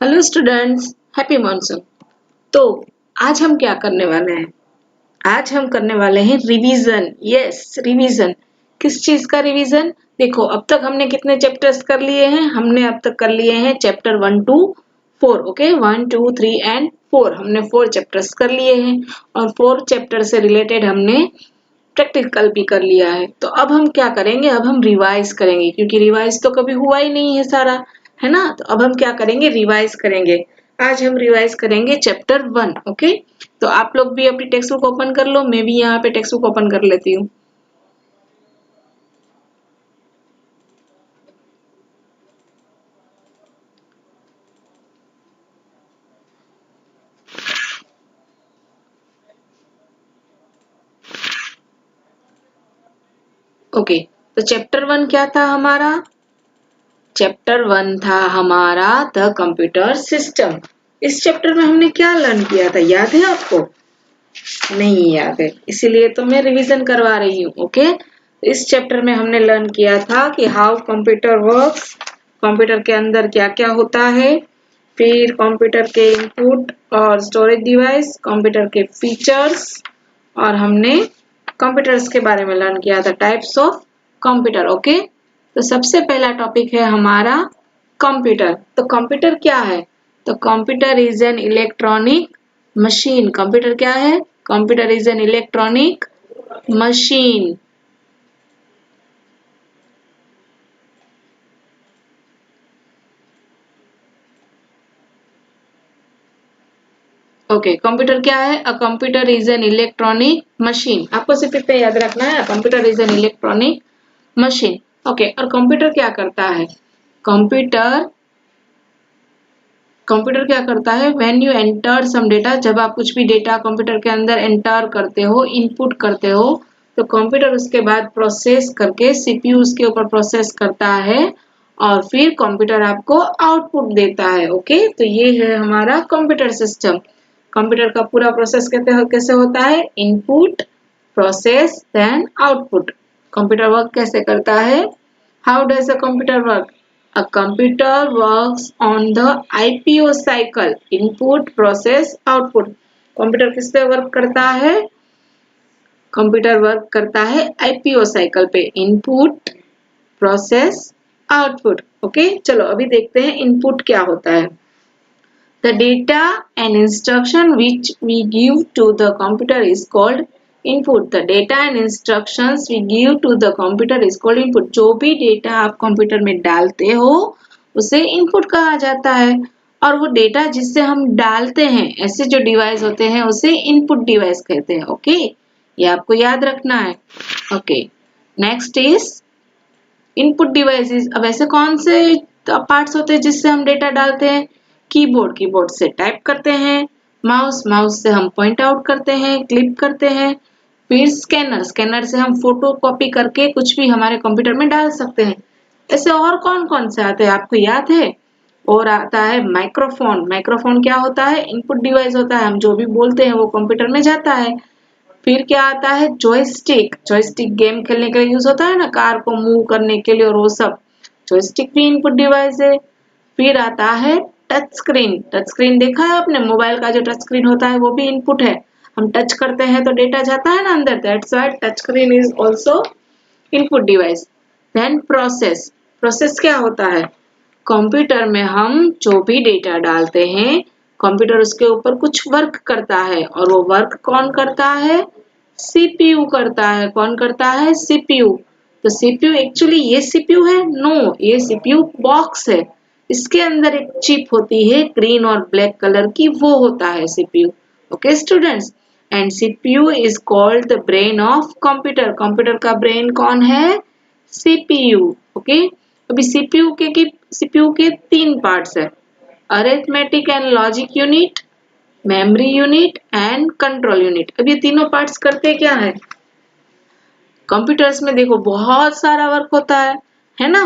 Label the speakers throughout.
Speaker 1: Hello students, happy monsoon. तो आज हम क्या करने वाले हैं? आज हम करने वाले हैं रिवीजन। Yes, revision. किस चीज का रिवीजन? देखो, अब तक हमने कितने चैप्टर्स कर लिए हैं? हमने अब तक कर लिए हैं चैप्टर 1 to 4। ओके, 1 2 3 एंड 4 हमने 4 चैप्टर्स कर लिए हैं और 4 चैप्टर से रिलेटेड हमने प्रैक्टिकल भी कर लिया है। तो अब हम क्या करेंगे? अब हम रिवाइज करेंगे, क्योंकि रिवाइज तो कभी हुआ ही नहीं है सारा, है ना? तो अब हम क्या करेंगे? रिवाइज करेंगे। आज हम रिवाइज करेंगे चैप्टर 1। ओके, तो आप लोग भी अपनी टेक्स्ट बुक ओपन कर लो। मैं भी यहाँ पे टेक्स्ट बुक ओपन कर लेती हूँ। ओके, तो चैप्टर 1 क्या था हमारा? चैप्टर 1 था हमारा द कंप्यूटर सिस्टम। इस चैप्टर में हमने क्या लर्न किया था, याद है आपको? नहीं याद है, इसीलिए तो मैं रिवीजन करवा रही हूँ। ओके, इस चैप्टर में हमने लर्न किया था कि हाउ कंप्यूटर वर्क्स, कंप्यूटर के अंदर क्या क्या होता है, फिर कंप्यूटर के इनपुट और स्टोरेज डिवाइस, कंप्यूटर के फीचर्स, और हमने कंप्यूटर्स के बारे में लर्न किया था, टाइप्स ऑफ कंप्यूटर। ओके, तो सबसे पहला टॉपिक है हमारा कंप्यूटर। तो कंप्यूटर क्या है? तो computer is an electronic machine. Computer क्या है? Computer is an electronic machine. Okay, computer क्या है? A computer is an electronic machine. आपको सिर्फ इतना याद रखना है, computer is an electronic machine. Okay, और कंप्यूटर क्या करता है? कंप्यूटर कंप्यूटर क्या करता है? When you enter some data, जब आप कुछ भी डेटा कंप्यूटर के अंदर एंटर करते हो, इनपुट करते हो, तो कंप्यूटर उसके बाद प्रोसेस करके सीपीयू उसके ऊपर प्रोसेस करता है और फिर कंप्यूटर आपको आउटपुट देता है। ओके, तो ये है हमारा कंप्यूटर सिस्टम। कंप्यूटर का पूरा प्रोसेस कैसे होता है? Input, process, then output. Computer work कैसे करता है? How does a computer work? A computer works on the IPO cycle, input, process, output. Computer किस पे वर्क करता है? कंप्यूटर वर्क करता है आईपीओ साइकिल पे, इनपुट, प्रोसेस, आउटपुट। ओके, चलो अभी देखते हैं इनपुट क्या होता है। The data and instruction which we give to the computer is called input. The data and instructions we give to the computer is called input. जो भी डेटा आप कंप्यूटर में डालते हो उसे इनपुट कहा जाता है, और वो डेटा जिससे हम डालते हैं, ऐसे जो डिवाइस होते हैं उसे इनपुट डिवाइस कहते हैं। ओके, ये आपको याद रखना है। Okay, next is input devices. अब ऐसे कौन से पार्ट्स होते हैं जिससे हम डेटा डालते हैं? कीबोर्ड, कीबोर्ड से टाइप करते हैं, माउस, माउस से हम पॉइंट आउट करते हैं, क्लिक करते हैं, फिर स्कैनर, स्कैनर से हम फोटो कॉपी करके कुछ भी हमारे कंप्यूटर में डाल सकते हैं। ऐसे और कौन कौन से आते हैं, आपको याद है? और आता है माइक्रोफोन। माइक्रोफोन क्या होता है? इनपुट डिवाइस होता है, हम जो भी बोलते हैं वो कंप्यूटर में जाता है। फिर क्या आता है? जॉयस्टिक। जॉयस्टिक गेम खेलने के लिए यूज होता है ना, कार को मूव करने के लिए, और वो सब जॉयस्टिक भी इनपुट डिवाइस है। फिर आता है टच स्क्रीन। टच स्क्रीन देखा है आपने? मोबाइल का जो टच स्क्रीन होता है वो भी इनपुट है, हम टच करते हैं तो डेटा जाता है ना अंदर, that's why touch screen is also input device. Then process. Process क्या होता है? कंप्यूटर में हम जो भी डेटा डालते हैं, कंप्यूटर उसके ऊपर कुछ वर्क करता है, और वो वर्क कौन करता है? सीपीयू करता है। कौन करता है? सीपीयू। तो सीपीयू एक्चुअली ये सीपीयू है? नो, ये सीपीयू बॉक्स है। इसके अंदर एक चिप होती है ग्रीन और ब्लैक कलर की, वो होता है CPU. Okay students, and CPU is called the brain of computer. Computer का ब्रेन कौन है? सीपीयू। ओके, अभी सीपीयू के 3 पार्ट्स है, arithmetic and logic unit, memory unit and control unit. अब ये तीनों पार्ट्स करते क्या है? कंप्यूटर्स में देखो बहुत सारा वर्क होता है ना?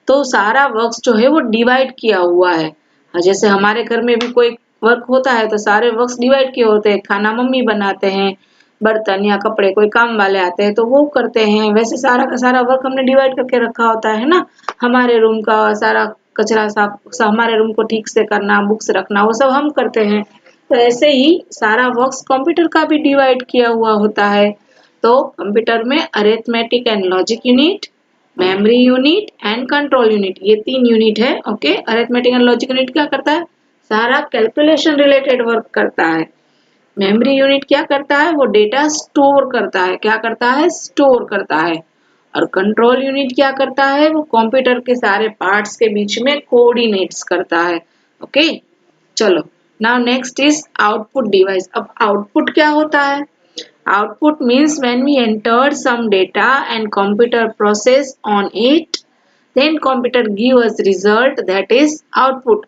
Speaker 1: तो सारा वर्क जो है वो डिवाइड किया हुआ है। जैसे हमारे घर में भी कोई वर्क होता है तो सारे वर्क डिवाइड किए होते हैं। खाना मम्मी बनाते हैं, बर्तन या कपड़े कोई काम वाले आते हैं तो वो करते हैं। वैसे सारा का सारा वर्क हमने डिवाइड करके रखा होता है ना। हमारे रूम का सारा कचरा साफ, हमारे रूम को ठीक से करना, बुक्स रखना, वो सब हम करते हैं। तो ऐसे ही सारा वर्क्स कंप्यूटर का भी डिवाइड किया हुआ होता है। तो कंप्यूटर में arithmetic and logic unit, memory unit and control unit, ये 3 यूनिट है। Okay, arithmetic and logic unit क्या करता है? सारा कैलकुलेशन रिलेटेड वर्क करता है। मेमोरी यूनिट क्या करता है? वो डेटा स्टोर करता है। क्या करता है? स्टोर करता है। और कंट्रोल यूनिट क्या करता है? वो कंप्यूटर के सारे पार्ट्स के बीच में कोऑर्डिनेट्स करता है। ओके, चलो now next is output device. अब आउटपुट क्या होता है? Output means when we enter some data and computer process on it, then computer give us result, that is output.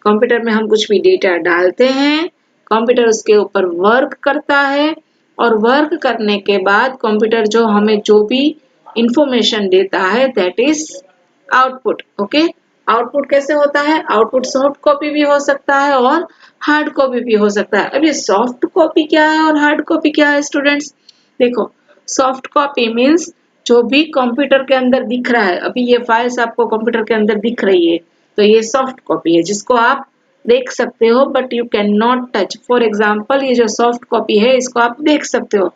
Speaker 1: Computer में हम कुछ भी डेटा डालते हैं, कंप्यूटर उसके ऊपर वर्क करता है, और वर्क करने के बाद कंप्यूटर जो हमें जो भी इंफॉर्मेशन देता है, that is output. Okay, output कैसे होता है? आउटपुट सॉफ्ट कॉपी भी हो सकता है और हार्ड कॉपी भी हो सकता है। अब ये सॉफ्ट कॉपी क्या है और हार्ड कॉपी क्या है स्टूडेंट्स? देखो, सॉफ्ट कॉपी मीन्स जो भी कंप्यूटर के अंदर दिख रहा है, अभी ये फाइल्स आपको कंप्यूटर के अंदर दिख रही है, तो ये सॉफ्ट कॉपी है जिसको आप देख सकते हो but you can not touch. For example, ये जो सॉफ्ट कॉपी है इसको आप देख सकते हो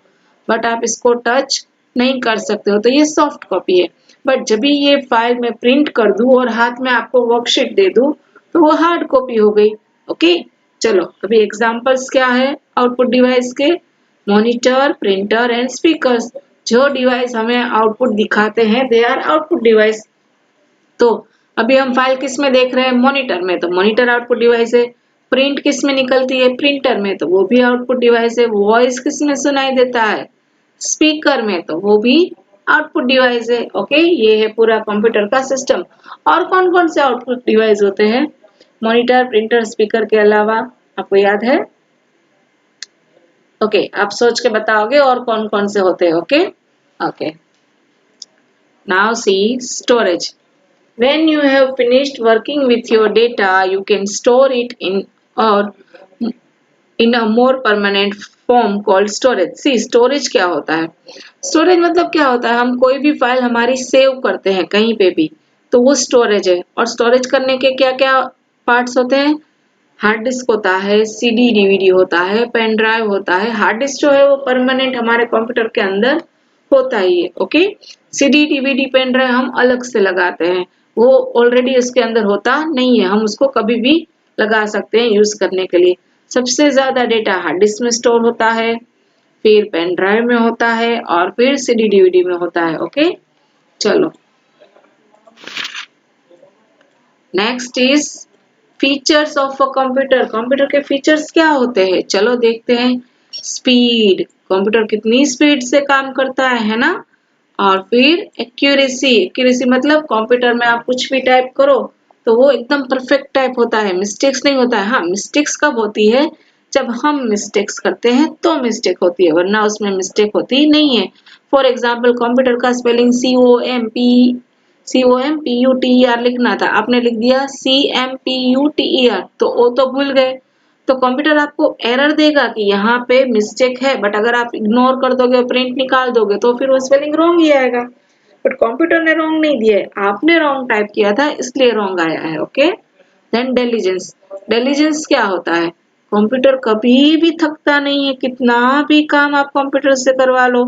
Speaker 1: बट आप इसको टच नहीं कर सकते हो, तो ये सॉफ्ट कॉपी है। बट जब भी ये फाइल में प्रिंट कर दूं और हाथ में आपको वर्कशीट दे दूं तो वो हार्ड कॉपी हो गई। ओके, चलो अभी एग्जांपल्स क्या है आउटपुट डिवाइस के? Monitor, printer and speakers. जो डिवाइस हमें आउटपुट दिखाते हैं दे आर आउटपुट डिवाइस। तो अभी हम फाइल किस में देख रहे हैं? मॉनिटर में, तो मॉनिटर आउटपुट डिवाइस है। प्रिंट किस में निकलती है? प्रिंटर में, तो वो भी आउटपुट डिवाइस है। वॉइस किस में सुनाई देता है? स्पीकर में, तो वो भी आउटपुट डिवाइस है। ओके, ये है पूरा कंप्यूटर का सिस्टम। और कौन कौन से आउटपुट डिवाइस होते हैं मॉनिटर, प्रिंटर, स्पीकर के अलावा? आपको याद है? ओके, आप सोच के बताओगे और कौन कौन से होते हैं। Okay okay, now see storage. When you have finished working with your data, you can store it in a more permanent form called storage. See, storage क्या होता है? Storage मतलब क्या होता है? हम कोई भी फाइल हमारी सेव करते हैं कहीं पे भी, तो वो स्टोरेज है। और स्टोरेज करने के क्या क्या पार्ट्स होते हैं? हार्ड डिस्क होता है, सीडी डीवीडी होता है, पेन ड्राइव होता है। हार्ड डिस्क जो है वो परमानेंट हमारे कंप्यूटर के अंदर होता ही है। Okay, CD DVD pen drive हम अलग से लगाते हैं, वो ऑलरेडी उसके अंदर होता नहीं है, हम उसको कभी भी लगा सकते हैं यूज करने के लिए। सबसे ज्यादा डेटा हार्ड डिस्क में स्टोर होता है, फिर पेन ड्राइव में होता है और फिर सीडी डीवीडी में होता है। ओके, चलो next is features of a computer. Computer के फीचर्स क्या होते हैं? चलो देखते हैं। स्पीड, कंप्यूटर कितनी स्पीड से काम करता है ना? और फिर एक्यूरेसी, एक्यूरेसी मतलब कंप्यूटर में आप कुछ भी टाइप करो तो वो एकदम परफेक्ट टाइप होता है, मिस्टेक्स नहीं होता है। हाँ, मिस्टेक्स कब होती है? जब हम मिस्टेक्स करते हैं तो मिस्टेक होती है, वरना उसमें मिस्टेक होती नहीं है। फॉर एग्जाम्पल, कंप्यूटर का स्पेलिंग COMPUTER लिखना था, आपने लिख दिया CMPUTER, तो वो तो भूल गए। तो कंप्यूटर आपको एरर देगा कि यहाँ पे मिस्टेक है, बट अगर आप इग्नोर कर दोगे और प्रिंट निकाल दोगे तो फिर वो स्पेलिंग रॉन्ग ही आएगा। बट कंप्यूटर ने रॉन्ग नहीं दिया है, आपने रॉन्ग टाइप किया था इसलिए रॉन्ग आया है। Okay, then diligence. डिलीजेंस क्या होता है? कंप्यूटर कभी भी थकता नहीं है, कितना भी काम आप कंप्यूटर से करवा लो,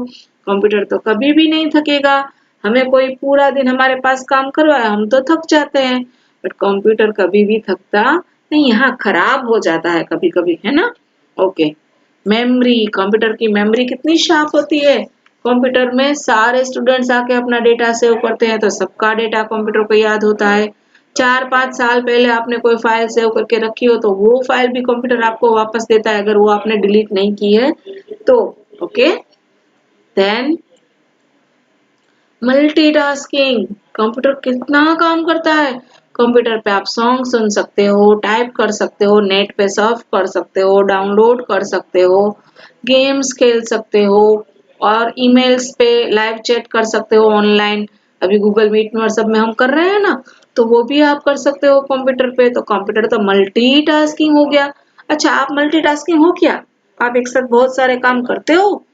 Speaker 1: कंप्यूटर तो कभी भी नहीं थकेगा। हमें कोई पूरा दिन हमारे पास काम करवाए, हम तो थक जाते हैं, बट कंप्यूटर कभी भी थकता नहीं। यहाँ खराब हो जाता है कभी कभी, है ना? ओके, मेमोरी, कंप्यूटर की मेमोरी कितनी शार्प होती है? कंप्यूटर में सारे स्टूडेंट्स आके अपना डेटा सेव करते हैं तो सबका डेटा कंप्यूटर को याद होता है। 4-5 साल पहले आपने कोई फाइल सेव करके रखी हो तो वो फाइल भी कंप्यूटर आपको वापस देता है अगर वो आपने डिलीट नहीं की है तो। ओके, देन मल्टीटास्किंग, कंप्यूटर कितना काम करता है? कंप्यूटर पे आप सॉन्ग सुन सकते हो, टाइप कर सकते हो, नेट पे सर्फ कर सकते हो, डाउनलोड कर सकते हो, गेम्स खेल सकते हो और ईमेल्स पे लाइव चैट कर सकते हो ऑनलाइन। अभी गूगल मीट में और सब में हम कर रहे हैं ना, तो वो भी आप कर सकते हो कंप्यूटर पे। तो कंप्यूटर तो मल्टीटास्किंग हो गया। अच्छा, आप मल्टीटास्किंग हो क्या? आप एक साथ बहुत सारे काम करते हो?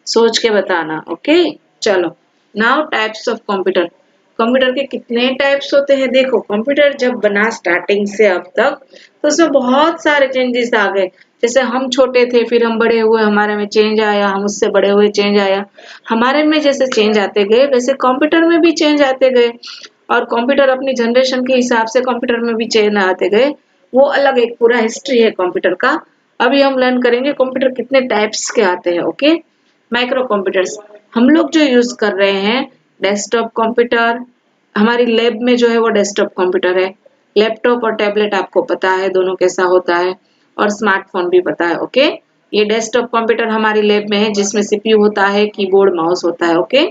Speaker 1: सोच के बताना। ओके, चलो now types of computer. Computer के कितने टाइप्स होते हैं? देखो कंप्यूटर जब बना स्टार्टिंग से अब तक तो उसमें बहुत सारे चेंजेस आ गए। जैसे हम छोटे थे फिर हम बड़े हुए, हमारे में चेंज आया, हम उससे बड़े हुए चेंज आया। हमारे में जैसे चेंज आते गए वैसे कंप्यूटर में भी चेंज आते गए और कंप्यूटर अपनी जनरेशन के हिसाब से कंप्यूटर में भी चेंज आते गए। वो अलग एक पूरा हिस्ट्री है कंप्यूटर का। अभी हम लर्न करेंगे कंप्यूटर कितने टाइप्स के आते हैं। ओके, माइक्रो कंप्यूटर्स हम लोग जो यूज कर रहे हैं, डेस्कटॉप कंप्यूटर, हमारी लैब में जो है वो डेस्कटॉप कंप्यूटर है। लैपटॉप और टैबलेट आपको पता है दोनों कैसा होता है, और स्मार्टफोन भी पता है। ओके, ये डेस्कटॉप कंप्यूटर हमारी लैब में है जिसमें सीपीयू होता है, कीबोर्ड माउस होता है। ओके,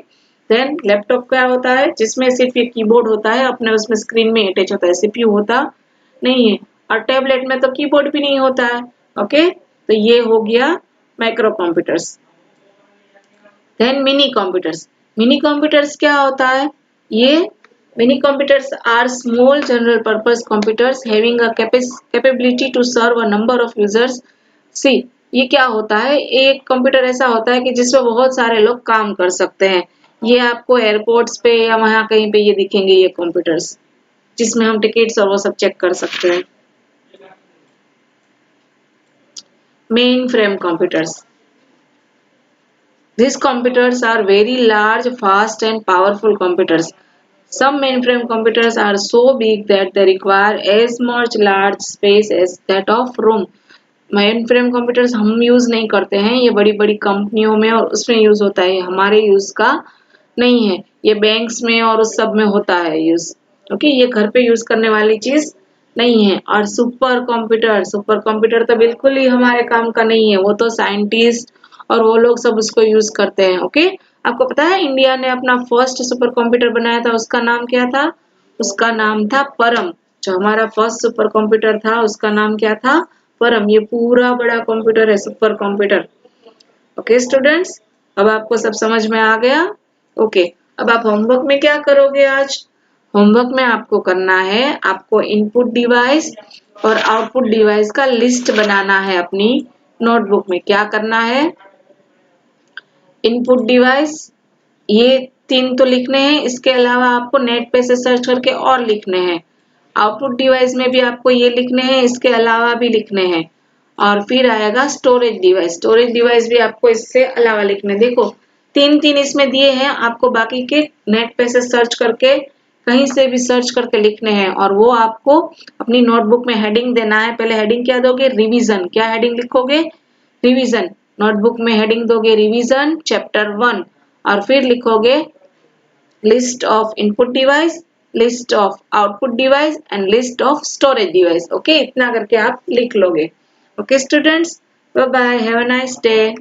Speaker 1: देन लैपटॉप क्या होता है जिसमें सिर्फ एक कीबोर्ड होता है, अपने उसमें स्क्रीन में अटैच होता है, सीपीयू होता नहीं है। और टैबलेट में तो कीबोर्ड भी नहीं होता है। ओके, तो ये हो गया micro computers. Then mini computers. Mini computers क्या होता है? ये mini computers are small general purpose computers having a capability to serve a number of users. See, ये क्या होता है? एक कंप्यूटर ऐसा होता है कि जिसमें बहुत सारे लोग काम कर सकते हैं। ये आपको एयरपोर्ट्स पे या वहाँ कहीं पे ये दिखेंगे ये कंप्यूटर्स, जिसमें हम टिकट्स और वो सब चेक कर सकते हैं। Main frame computers. These computers are very large, fast and powerful computers. Some mainframe computers are so big that they require as much large space as that of room. Main frame computers हम use नहीं करते हैं, ये बड़ी बड़ी कंपनियों में और उसमें यूज होता है, हमारे यूज का नहीं है। ये बैंक्स में और उस सब में होता है यूज। ओके, ये घर पे यूज करने वाली चीज नहीं है। और सुपर कंप्यूटर तो बिल्कुल ही हमारे काम का नहीं है, वो तो साइंटिस्ट और वो लोग सब उसको यूज करते हैं। ओके, आपको पता है इंडिया ने अपना फर्स्ट सुपर कंप्यूटर बनाया था, उसका नाम क्या था? उसका नाम था परम। जो हमारा फर्स्ट सुपर कंप्यूटर था उसका नाम क्या था? परम। ये पूरा बड़ा कंप्यूटर है, सुपर कंप्यूटर। ओके स्टूडेंट्स, अब आपको सब समझ में आ गया? ओके, अब आप होमवर्क में क्या करोगे आज? होमवर्क में आपको करना है, आपको इनपुट डिवाइस और आउटपुट डिवाइस का लिस्ट बनाना है अपनी नोटबुक में। क्या करना है? इनपुट डिवाइस ये 3 तो लिखने हैं, इसके अलावा आपको नेट पे से सर्च करके और लिखने हैं। आउटपुट डिवाइस में भी आपको ये लिखने हैं, इसके अलावा भी लिखने हैं। और फिर आएगा स्टोरेज डिवाइस। स्टोरेज डिवाइस भी आपको इससे अलावा लिखने। देखो 3 इसमें दिए हैं, आपको बाकी के नेट पे से सर्च करके कहीं से भी सर्च करके लिखने हैं और वो आपको अपनी नोटबुक में हेडिंग देना है। पहले हेडिंग क्या दोगे? रिवीजन। क्या हेडिंग लिखोगे? रिवीजन। नोटबुक में हेडिंग दोगे रिवीजन चैप्टर 1 और फिर लिखोगे list of input device, list of output device and list of storage device. Okay, इतना करके आप लिख लोगे। Okay students, bye bye, have a nice day.